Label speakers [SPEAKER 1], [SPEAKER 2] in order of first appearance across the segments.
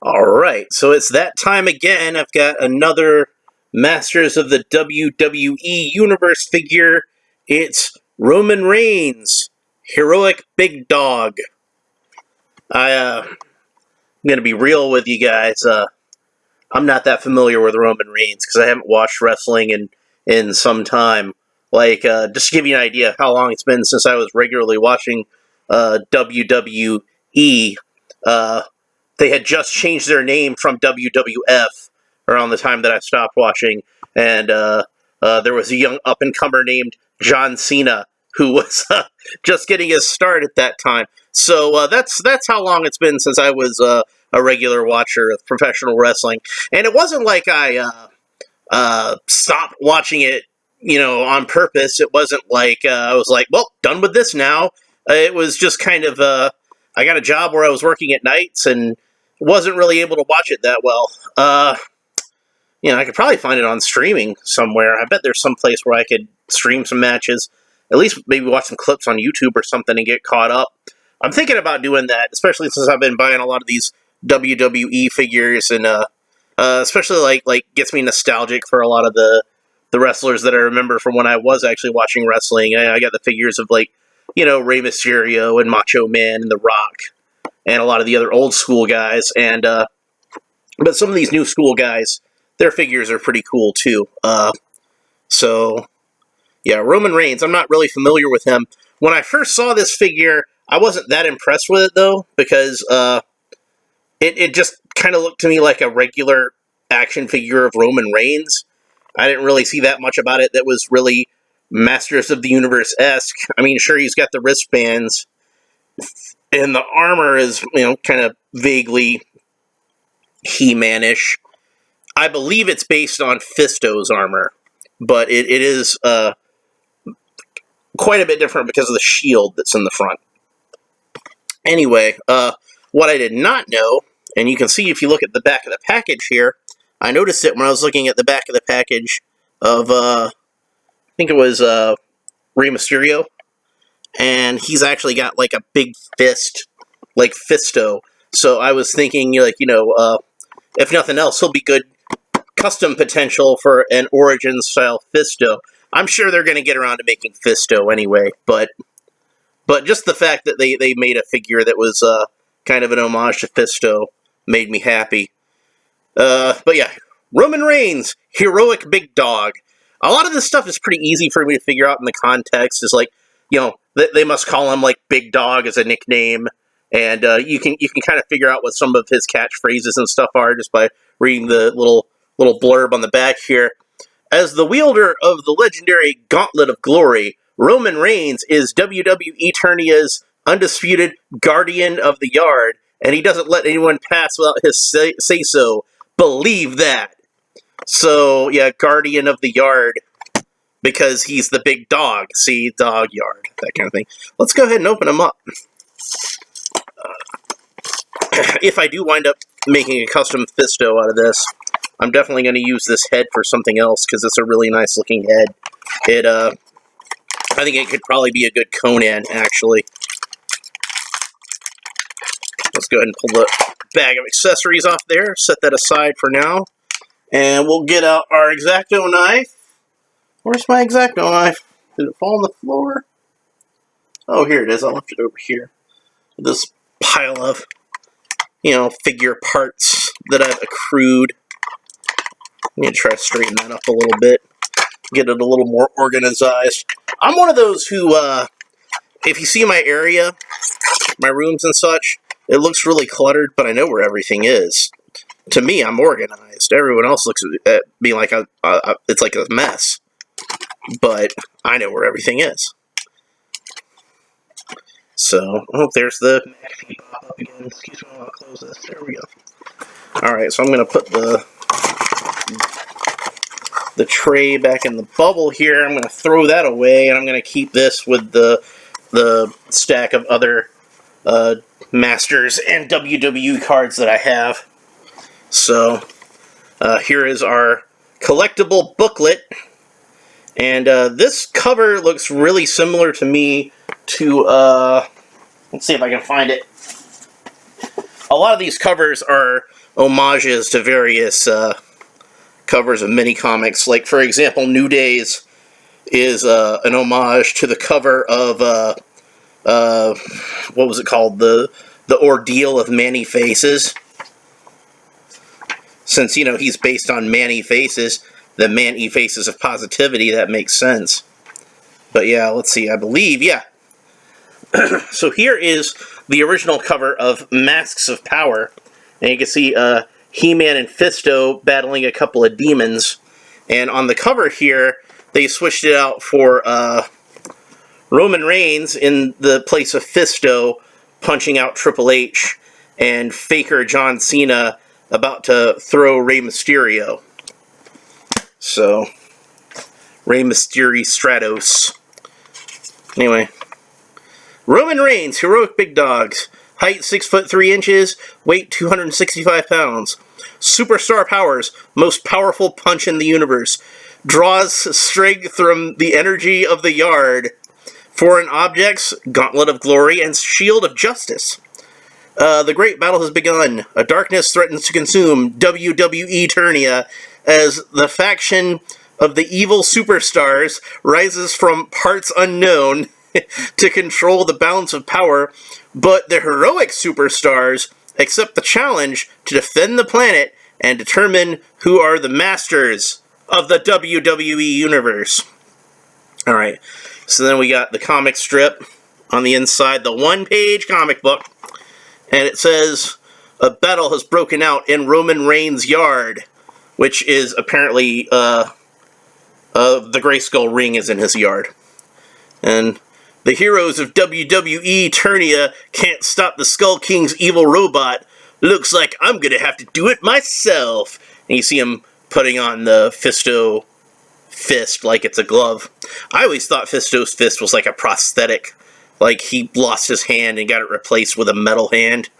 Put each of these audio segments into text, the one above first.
[SPEAKER 1] Alright, so it's that time again. I've got another Masters of the WWE Universe figure. It's Roman Reigns, Heroic Big Dog. I'm gonna be real with you guys. I'm not that familiar with Roman Reigns because I haven't watched wrestling in some time. Just to give you an idea of how long it's been since I was regularly watching WWE. They had just changed their name from WWF around the time that I stopped watching, and there was a young up-and-comer named John Cena who was just getting his start at that time. So that's how long it's been since I was a regular watcher of professional wrestling, and it wasn't like I stopped watching it, on purpose. It wasn't like I was like, well, done with this now. It was just kind of I got a job where I was working at nights and wasn't really able to watch it that well. I could probably find it on streaming somewhere. I bet there's some place where I could stream some matches, at least maybe watch some clips on YouTube or something and get caught up. I'm thinking about doing that, especially since I've been buying a lot of these WWE figures, and especially like gets me nostalgic for a lot of the wrestlers that I remember from when I was actually watching wrestling. I got the figures of Rey Mysterio and Macho Man and The Rock, and a lot of the other old school guys, and but some of these new school guys, their figures are pretty cool too. So yeah, Roman Reigns, I'm not really familiar with him. When I first saw this figure, I wasn't that impressed with it though, because it just kind of looked to me like a regular action figure of Roman Reigns. I didn't really see that much about it that was really Masters of the Universe-esque. I mean, sure, he's got the wristbands, and the armor is, kind of vaguely He-Man-ish. I believe it's based on Fisto's armor, but it is quite a bit different because of the shield that's in the front. Anyway, what I did not know, and you can see if you look at the back of the package here, I noticed it when I was looking at the back of the package of, I think it was Rey Mysterio, and he's actually got like a big fist, like Fisto. So I was thinking, if nothing else, he'll be good custom potential for an Origins-style Fisto. I'm sure they're going to get around to making Fisto anyway, but just the fact that they made a figure that was kind of an homage to Fisto made me happy. But yeah, Roman Reigns, Heroic Big Dog. A lot of this stuff is pretty easy for me to figure out in the context. It's like, they must call him like Big Dog as a nickname, and you can kind of figure out what some of his catchphrases and stuff are just by reading the little blurb on the back here. As the wielder of the legendary Gauntlet of Glory, Roman Reigns is WWE Eternia's undisputed guardian of the yard, and he doesn't let anyone pass without his say-so. Believe that. So, yeah, guardian of the yard, because he's the big dog. See, dog yard, that kind of thing. Let's go ahead and open him up. If I do wind up making a custom Fisto out of this, I'm definitely going to use this head for something else, because it's a really nice looking head. I think it could probably be a good Conan, actually. Let's go ahead and pull the bag of accessories off there, set that aside for now, and we'll get out our X-Acto knife. Where's my X-Acto knife? Did it fall on the floor? Oh, here it is. I left it over here. This pile of, figure parts that I've accrued. I'm going to try to straighten that up a little bit, get it a little more organized. I'm one of those who, if you see my area, my rooms and such, it looks really cluttered, but I know where everything is. To me, I'm organized. Everyone else looks at me like it's like a mess. But I know where everything is. So, there's the McAfee pop-up again. Excuse me while I close this. There we go. Alright, so I'm going to put the tray back in the bubble here. I'm going to throw that away, and I'm going to keep this with the stack of other Masters and WWE cards that I have. So, here is our collectible booklet. And this cover looks really similar to me to, let's see if I can find it. a lot of these covers are homages to various covers of mini comics. Like, for example, New Days is an homage to the cover of what was it called? The Ordeal of Many Faces. Since, you know, he's based on Many Faces, the Many Faces of Positivity, that makes sense. But yeah, let's see, I believe, yeah. So here is the original cover of Masks of Power. And you can see He-Man and Fisto battling a couple of demons. And on the cover here, they switched it out for Roman Reigns in the place of Fisto punching out Triple H, and Faker John Cena about to throw Rey Mysterio. So, Rey Mysterio Stratos. Anyway. Roman Reigns, heroic big dogs. Height 6'3", weight 265 pounds. Superstar powers, most powerful punch in the universe. Draws strength from the energy of the yard. Foreign objects, gauntlet of glory, and shield of justice. The great battle has begun. A darkness threatens to consume WWE Eternia as the faction of the evil superstars rises from parts unknown to control the balance of power, but the heroic superstars accept the challenge to defend the planet and determine who are the masters of the WWE Universe. Alright, so then we got the comic strip on the inside, the one-page comic book. And it says, a battle has broken out in Roman Reigns' yard, which is apparently, the Grayskull ring is in his yard. And the heroes of WWE Eternia can't stop the Skull King's evil robot. Looks like I'm gonna have to do it myself. And you see him putting on the Fisto fist like it's a glove. I always thought Fisto's fist was like a prosthetic. Like, he lost his hand and got it replaced with a metal hand.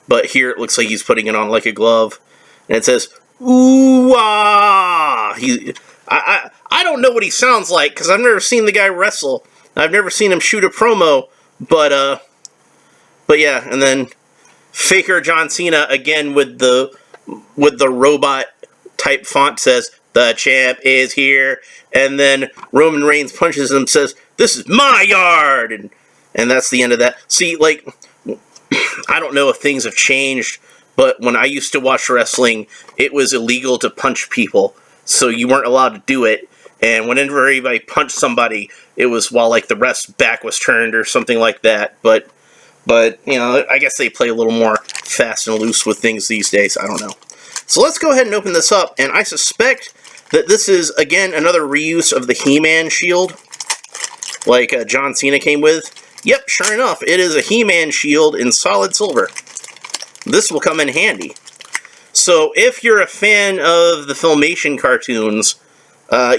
[SPEAKER 1] But here it looks like he's putting it on like a glove. And it says, ooh-ah! I don't know what he sounds like, because I've never seen the guy wrestle. I've never seen him shoot a promo. But yeah, and then Faker John Cena, again with the robot-type font, says, the champ is here. And then Roman Reigns punches him and says, this is my yard! And that's the end of that. See, like, I don't know if things have changed, but when I used to watch wrestling, it was illegal to punch people. So you weren't allowed to do it. And whenever anybody punched somebody, it was while, like, the ref's back was turned or something like that. But you know, I guess they play a little more fast and loose with things these days. I don't know. So let's go ahead and open this up. And I suspect that this is, again, another reuse of the He-Man shield, like John Cena came with. Yep, sure enough, it is a He-Man shield in solid silver. This will come in handy. So, if you're a fan of the Filmation cartoons,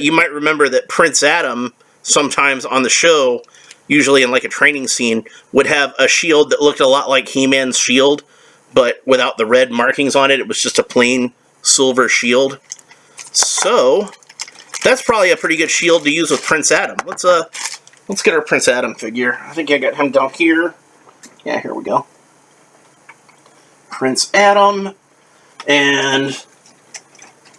[SPEAKER 1] you might remember that Prince Adam, sometimes on the show, usually in like a training scene, would have a shield that looked a lot like He-Man's shield, but without the red markings on it. It was just a plain silver shield. So, that's probably a pretty good shield to use with Prince Adam. Let's get our Prince Adam figure. I think I got him down here. Yeah, here we go. Prince Adam. And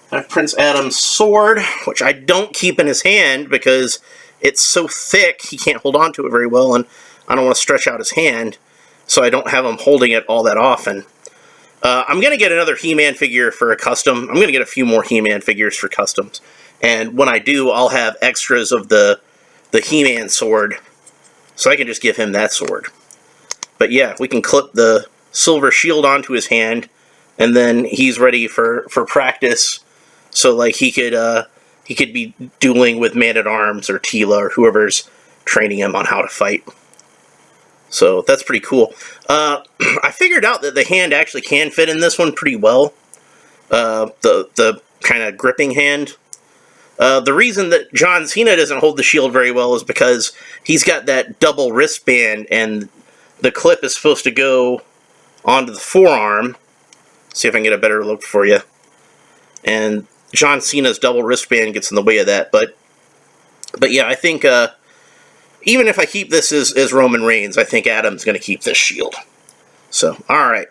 [SPEAKER 1] I have Prince Adam's sword, which I don't keep in his hand because it's so thick he can't hold on to it very well, and I don't want to stretch out his hand, so I don't have him holding it all that often. I'm going to get another He-Man figure for a custom. I'm going to get a few more He-Man figures for customs. And when I do, I'll have extras of the He-Man sword, so I can just give him that sword. But yeah, we can clip the silver shield onto his hand, and then he's ready for practice. So like he could be dueling with Man-at-Arms or Tila or whoever's training him on how to fight. So that's pretty cool. I figured out that the hand actually can fit in this one pretty well. The kind of gripping hand. The reason that John Cena doesn't hold the shield very well is because he's got that double wristband, and the clip is supposed to go onto the forearm. See if I can get a better look for you. And John Cena's double wristband gets in the way of that. But yeah, I think even if I keep this as Roman Reigns, I think Adam's going to keep this shield. So, alright.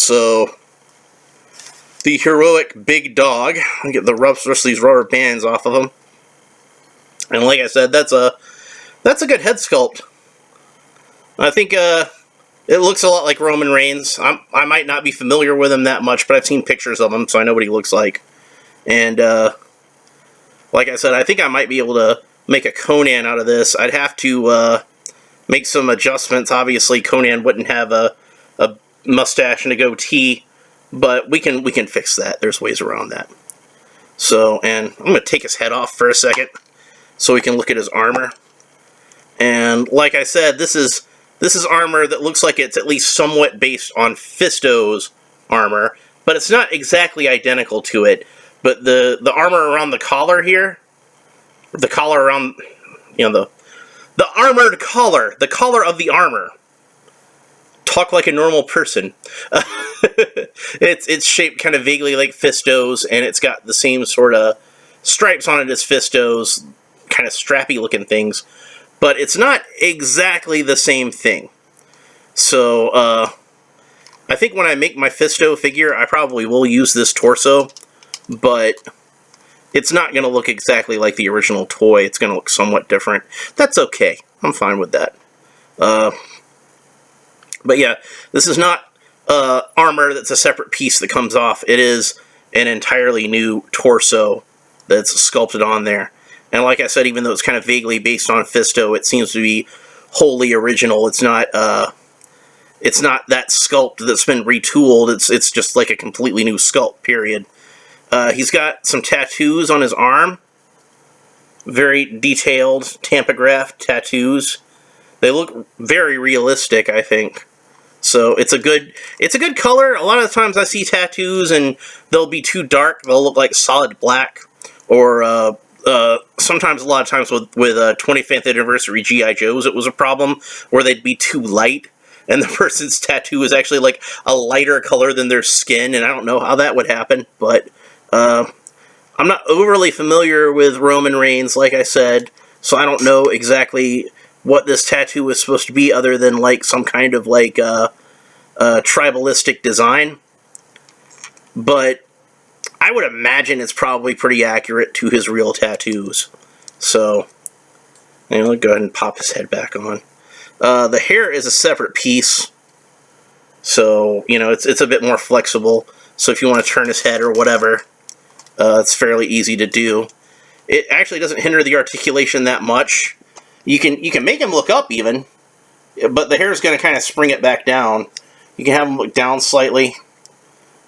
[SPEAKER 1] So, the heroic big dog. I'll get the rest of these rubber bands off of him. And like I said, that's a good head sculpt. I think it looks a lot like Roman Reigns. I might not be familiar with him that much, but I've seen pictures of him, so I know what he looks like. And like I said, I think I might be able to make a Conan out of this. I'd have to make some adjustments. Obviously, Conan wouldn't have a mustache and a goatee, but we can fix that. There's ways around that. So, and I'm going to take his head off for a second so we can look at his armor. And like I said, this is armor that looks like it's at least somewhat based on Fisto's armor, but it's not exactly identical to it. But the armor around the collar here, the collar around, you know, the armored collar, the collar of the armor. Talk like a normal person. It's shaped kind of vaguely like Fisto's, and it's got the same sort of stripes on it as Fisto's, kind of strappy looking things. But it's not exactly the same thing. So, I think when I make my Fisto figure, I probably will use this torso, but it's not going to look exactly like the original toy. It's going to look somewhat different. That's okay. I'm fine with that. But yeah, this is not armor that's a separate piece that comes off. It is an entirely new torso that's sculpted on there. And like I said, even though it's kind of vaguely based on Fisto, it seems to be wholly original. It's not that sculpt that's been retooled. It's just like a completely new sculpt, period. He's got some tattoos on his arm. Very detailed, tampograph tattoos. They look very realistic, I think. So it's a good color. A lot of the times I see tattoos and they'll be too dark. They'll look like solid black. Or sometimes, a lot of times with 25th anniversary G.I. Joes, it was a problem where they'd be too light. And the person's tattoo is actually like a lighter color than their skin. And I don't know how that would happen. But I'm not overly familiar with Roman Reigns, like I said. So I don't know exactly what this tattoo is supposed to be, other than like some kind of like tribalistic design. But I would imagine it's probably pretty accurate to his real tattoos. So, I'll go ahead and pop his head back on. The hair is a separate piece, so you know it's a bit more flexible. So if you want to turn his head or whatever, it's fairly easy to do. It actually doesn't hinder the articulation that much. You can make him look up even, but the hair is going to kind of spring it back down. You can have him look down slightly,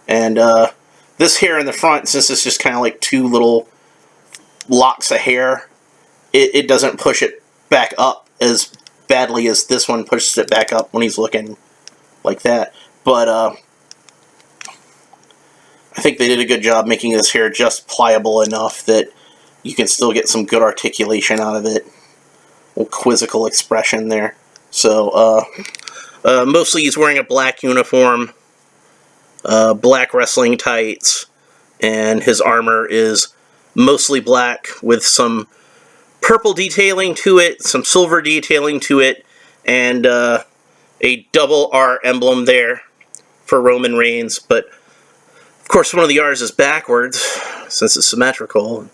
[SPEAKER 1] and this hair in the front, since it's just kind of like two little locks of hair, it doesn't push it back up as badly as this one pushes it back up when he's looking like that. But I think they did a good job making this hair just pliable enough that you can still get some good articulation out of it. Little quizzical expression there. So, mostly he's wearing a black uniform, black wrestling tights, and his armor is mostly black with some purple detailing to it, some silver detailing to it, and a double R emblem there for Roman Reigns. But, of course, one of the R's is backwards, since it's symmetrical.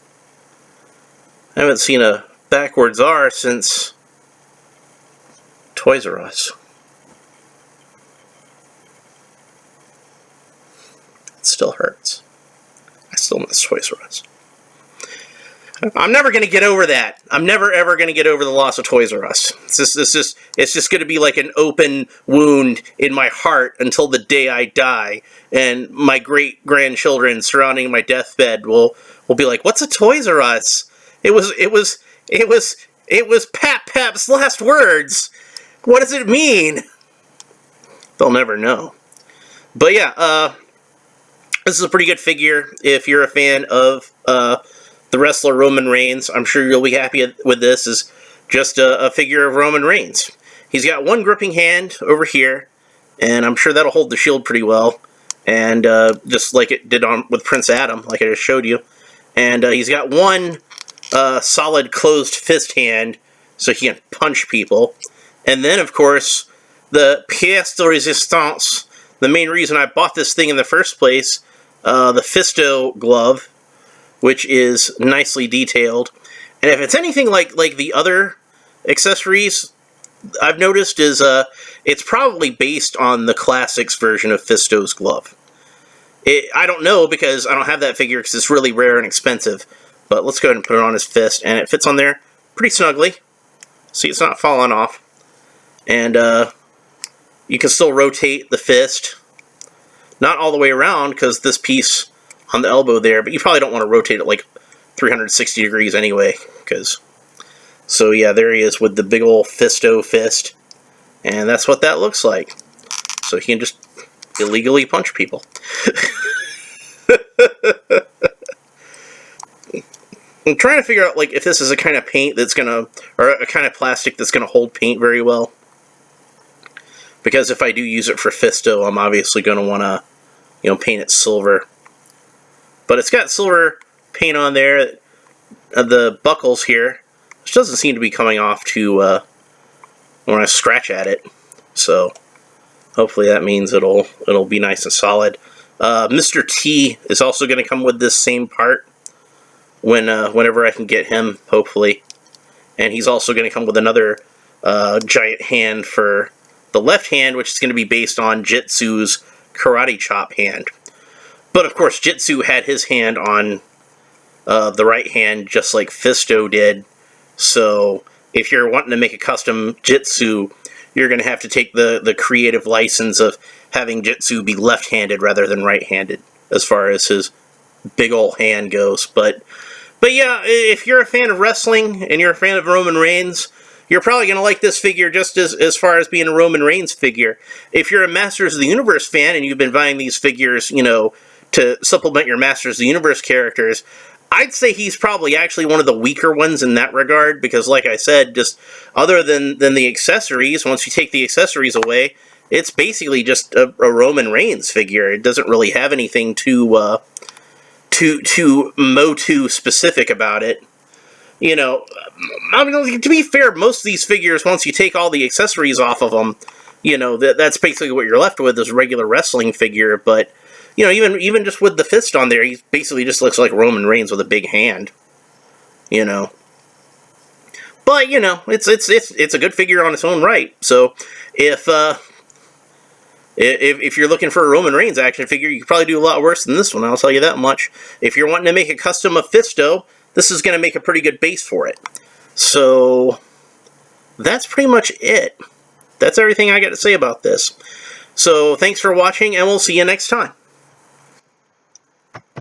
[SPEAKER 1] I haven't seen a backwards R since Toys R Us. It still hurts. I still miss Toys R Us. I'm never going to get over that. I'm never ever going to get over the loss of Toys R Us. It's just going to be like an open wound in my heart until the day I die, and my great grandchildren surrounding my deathbed will be like, "What's a Toys R Us? It was Pap's last words. What does it mean?" They'll never know. But yeah, this is a pretty good figure. If you're a fan of the wrestler Roman Reigns, I'm sure you'll be happy with this. Is just a figure of Roman Reigns. He's got one gripping hand over here, and I'm sure that'll hold the shield pretty well. And just like it did with Prince Adam, like I just showed you. And he's got one solid closed fist hand, so he can punch people. And then, of course, the pièce de résistance, the main reason I bought this thing in the first place, the Fisto glove, which is nicely detailed. And if it's anything like the other accessories I've noticed, is it's probably based on the Classics version of Fisto's glove. I don't know, because I don't have that figure, because it's really rare and expensive. But let's go ahead and put it on his fist, and it fits on there pretty snugly. See, it's not falling off. And you can still rotate the fist. Not all the way around, because this piece on the elbow there, but you probably don't want to rotate it like 360 degrees anyway, because... So yeah, there he is with the big old Fisto fist. And that's what that looks like. So he can just illegally punch people. I'm trying to figure out, like, if this is a kind of paint that's gonna, or a kind of plastic that's gonna hold paint very well. Because if I do use it for Fisto, I'm obviously gonna wanna, you know, paint it silver. But it's got silver paint on there. The buckles here, which doesn't seem to be coming off too when I scratch at it. So hopefully that means it'll be nice and solid. Mr. T is also going to come with this same part whenever I can get him, hopefully. And he's also going to come with another giant hand for the left hand, which is going to be based on Jitsu's karate chop hand. But of course, Jitsu had his hand on the right hand, just like Fisto did. So if you're wanting to make a custom Jitsu, you're going to have to take the creative license of having Jitsu be left-handed rather than right-handed, as far as his big old hand goes. But yeah, if you're a fan of wrestling and you're a fan of Roman Reigns, you're probably going to like this figure just as far as being a Roman Reigns figure. If you're a Masters of the Universe fan and you've been buying these figures, you know, to supplement your Masters of the Universe characters, I'd say he's probably actually one of the weaker ones in that regard, because like I said, just other than the accessories, once you take the accessories away, it's basically just a Roman Reigns figure. It doesn't really have anything too Motu specific about it. You know, I mean, to be fair, most of these figures, once you take all the accessories off of them, you know, that's basically what you're left with, is a regular wrestling figure. But you know, even just with the fist on there, he basically just looks like Roman Reigns with a big hand. You know. But, you know, it's a good figure on its own right. So, if you're looking for a Roman Reigns action figure, you could probably do a lot worse than this one, I'll tell you that much. If you're wanting to make a custom of Fisto, this is going to make a pretty good base for it. So, that's pretty much it. That's everything I got to say about this. So, thanks for watching, and we'll see you next time.